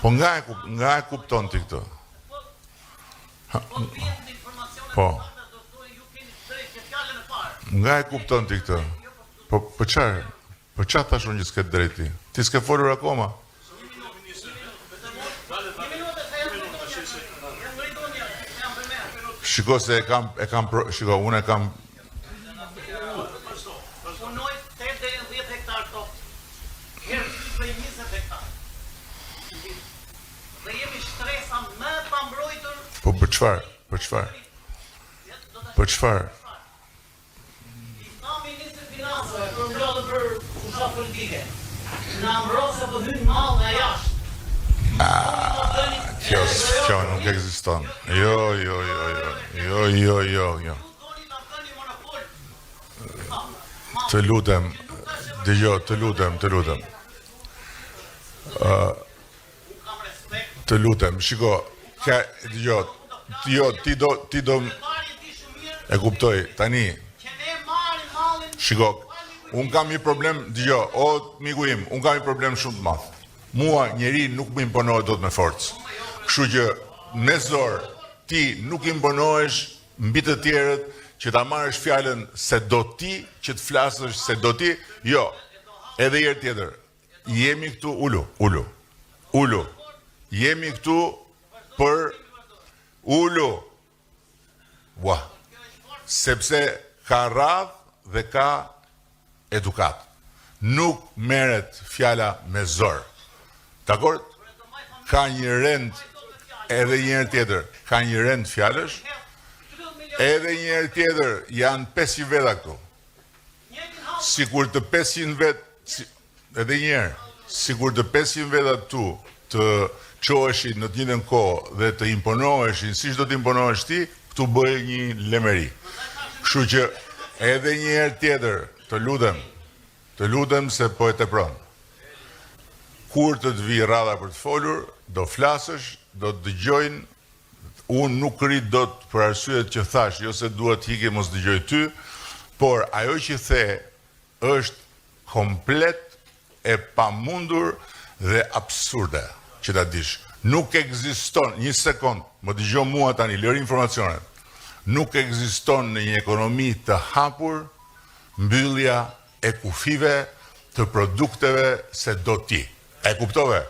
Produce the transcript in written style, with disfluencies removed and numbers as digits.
Po nga e kupton ti këtë? Po. Nga e kupton ti këtë? Po çfarë? Po çfarë thash unë që s'ke drejti? Ti s'ke folur akoma? Shiko se unë e kam Po për çfarë? Për çfarë? Për çfarë? Kjo nuk ekziston. Jo. Të lutem, dëgjoj, të lutem. Të lutem, shiko, ti do e kuptoj, tani, shiko, unë kam një problem, dëgjoj, o miku im, unë kam një problem shumë të madh. Mua njeri nuk më imponohet dot me forcë. Kështu që me zor, ti nuk imponohesh mbi të tjerët që ta marrësh fjalën se do ti, që të flasësh se do ti, jo. Edhe herë tjetër, jemi këtu ulu. Jemi këtu për ulu. Ua. Sepse ka radhë dhe ka edukat. Nuk merret fjala me zor. Dakor? Ka një rend, edhe një herë tjetër, ka një rend fjalësh, edhe një herë tjetër, janë 500 veta këtu. Sikur të 500 vet, edhe një herë, sikur të 500 veta këtu të qoheshin në të njëjtën kohë dhe të imponoheshin, siç do të imponohesh ti, këtu bëhet një lemeri. Kështu që edhe një herë tjetër, të lutem se po e tepron. Kur të vi rradha për të folur, do flasësh, do të dëgjojnë, unë nuk rrit dot për arsyet që thash, jo se duhet hike mos dëgjoj ty, por ajo që the është komplet e pamundur dhe absurde, që ta dish. Nuk ekziston, një sekond, më dëgjoj mua tani, lër informacionet. Nuk ekziston në një ekonomi të hapur mbyllja e kufive të produkteve se do ti. E kuptove?